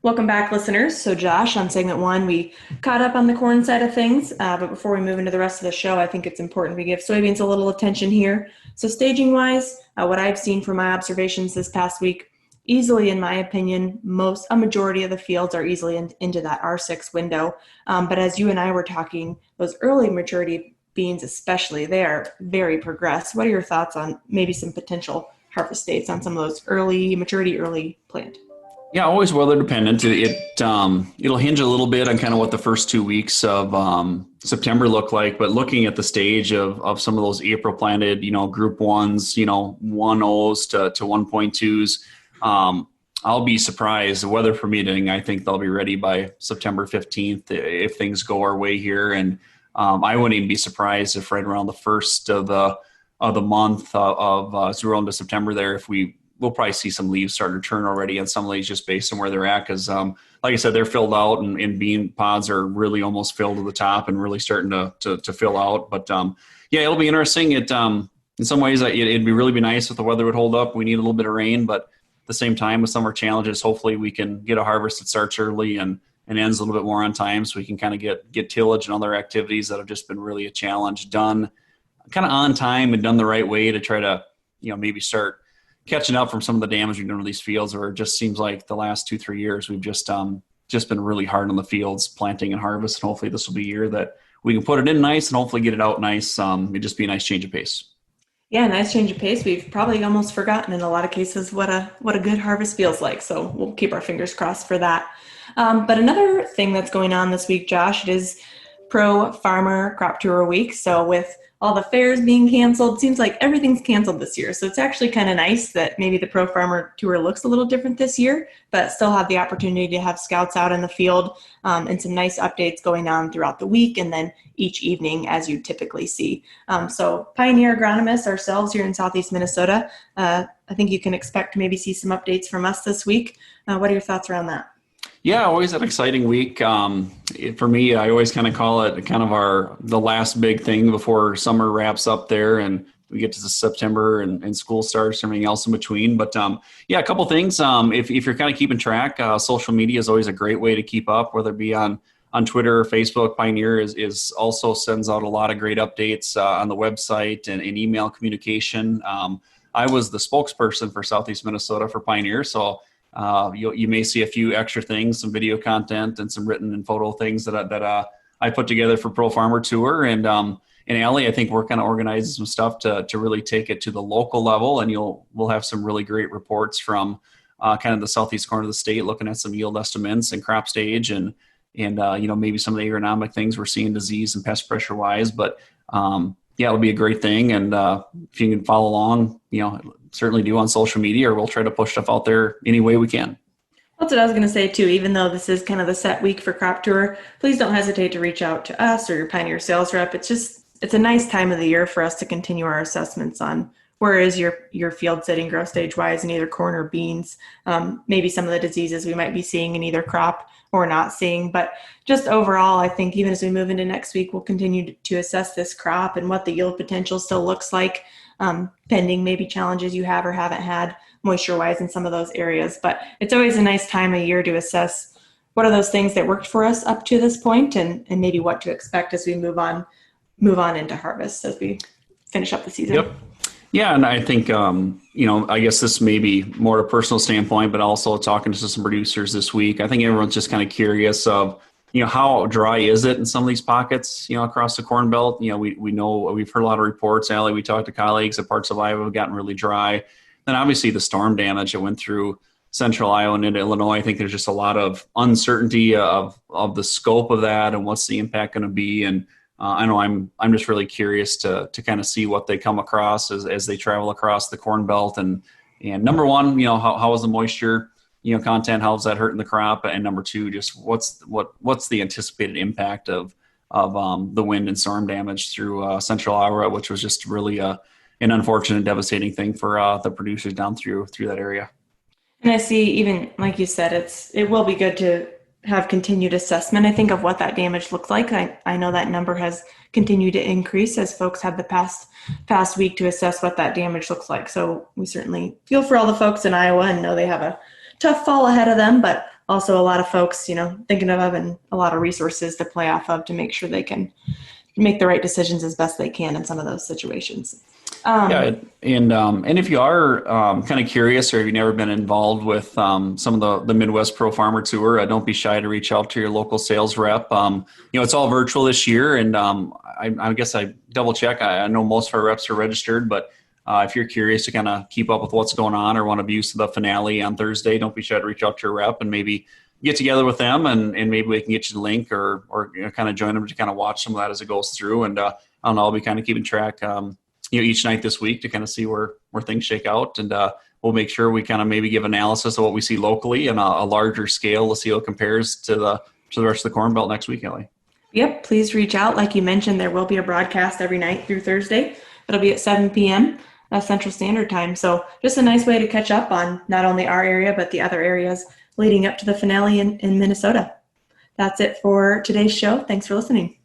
Welcome back, listeners. So, Josh, on segment one, we caught up on the corn side of things. But before we move into the rest of the show, I think it's important we give soybeans a little attention here. So, staging wise, what I've seen from my observations this past week, easily, in my opinion, a majority of the fields are easily into that R6 window. But as you and I were talking, those early maturity beans, especially, they are very progressed. What are your thoughts on maybe some potential harvest dates on some of those early maturity, early plant? Yeah, always weather dependent. It'll hinge a little bit on kind of what the first 2 weeks of September look like. But looking at the stage of some of those April planted, group ones, 1.0s to 1.2s, I'll be surprised. The weather permitting, I think they'll be ready by September 15th if things go our way here. And I wouldn't even be surprised if right around the first of the month as we roll into September there, if we'll probably see some leaves start to turn already on some of these just based on where they're at. Because like I said, they're filled out and bean pods are really almost filled to the top and really starting to fill out. But yeah, it'll be interesting. In some ways, it'd really be nice if the weather would hold up. We need a little bit of rain, but at the same time with summer challenges, hopefully we can get a harvest that starts early and ends a little bit more on time so we can kind of get tillage and other activities that have just been really a challenge done kind of on time and done the right way to try to, maybe start catching up from some of the damage we've done to these fields, where it just seems like the last 2-3 years we've just been really hard on the fields, planting and harvest. And hopefully this will be a year that we can put it in nice and hopefully get it out nice. It'd just be a nice change of pace. Yeah, nice change of pace. We've probably almost forgotten in a lot of cases what a good harvest feels like. So we'll keep our fingers crossed for that. But another thing that's going on this week, Josh, it is Pro Farmer Crop Tour Week. So with all the fairs being canceled, it seems like everything's canceled this year. So it's actually kind of nice that maybe the Pro Farmer Tour looks a little different this year, but still have the opportunity to have scouts out in the field and some nice updates going on throughout the week and then each evening as you typically see. So Pioneer agronomists ourselves here in Southeast Minnesota, I think you can expect to maybe see some updates from us this week. What are your thoughts around that? Yeah, always an exciting week. For me, I always kind of call it kind of the last big thing before summer wraps up there and we get to September and school starts and everything else in between. But yeah, a couple things. If you're kind of keeping track, social media is always a great way to keep up, whether it be on Twitter or Facebook. Pioneer is also sends out a lot of great updates on the website and email communication. I was the spokesperson for Southeast Minnesota for Pioneer, so you may see a few extra things, some video content and some written and photo things that I put together for Pro Farmer Tour. And Allie, I think we're kind of organizing some stuff to really take it to the local level. And we'll have some really great reports from kind of the southeast corner of the state, looking at some yield estimates and crop stage and maybe some of the agronomic things we're seeing disease and pest pressure wise. But yeah, it'll be a great thing. And if you can follow along, certainly do on social media, or we'll try to push stuff out there any way we can. That's what I was going to say too. Even though this is kind of the set week for Crop Tour, please don't hesitate to reach out to us or your Pioneer sales rep. It's a nice time of the year for us to continue our assessments on where is your field sitting growth stage wise in either corn or beans, maybe some of the diseases we might be seeing in either crop or not seeing. But just overall, I think even as we move into next week, we'll continue to assess this crop and what the yield potential still looks like, pending maybe challenges you have or haven't had moisture-wise in some of those areas. But it's always a nice time of year to assess what are those things that worked for us up to this point and maybe what to expect as we move on into harvest as we finish up the season. Yep. Yeah, and I think, I guess this may be more a personal standpoint, but also talking to some producers this week, I think everyone's just kind of curious of, how dry is it in some of these pockets, across the Corn Belt? We know we've heard a lot of reports. Allie, we talked to colleagues that parts of Iowa have gotten really dry. Then obviously the storm damage that went through central Iowa and into Illinois, I think there's just a lot of uncertainty of the scope of that and what's the impact going to be. And I know I'm just really curious to kind of see what they come across as they travel across the Corn Belt. And number one, how is the moisture, content, how is that hurting the crop? And number two, just what's the anticipated impact of the wind and storm damage through central Iowa, which was just really an unfortunate, devastating thing for the producers down through that area. And I see, even like you said, it will be good to have continued assessment, I think, of what that damage looks like. I know that number has continued to increase as folks had the past week to assess what that damage looks like. So we certainly feel for all the folks in Iowa and know they have a tough fall ahead of them, but also a lot of folks, thinking of and a lot of resources to play off of to make sure they can make the right decisions as best they can in some of those situations. Yeah, and if you are kind of curious or if you've never been involved with some of the Midwest Pro Farmer Tour, don't be shy to reach out to your local sales rep. It's all virtual this year, and I guess I double check. I know most of our reps are registered, but if you're curious to kind of keep up with what's going on or want to be used to the finale on Thursday, don't be shy to reach out to your rep and maybe get together with them and maybe we can get you the link or kind of join them to kind of watch some of that as it goes through. And I don't know, I'll be kind of keeping track each night this week to kind of see where things shake out. And we'll make sure we kind of maybe give analysis of what we see locally and a larger scale to see how it compares to the rest of the Corn Belt next week, Ellie. Yep, please reach out. Like you mentioned, there will be a broadcast every night through Thursday. It'll be at 7 p.m. Central Standard Time. So just a nice way to catch up on not only our area, but the other areas leading up to the finale in Minnesota. That's it for today's show. Thanks for listening.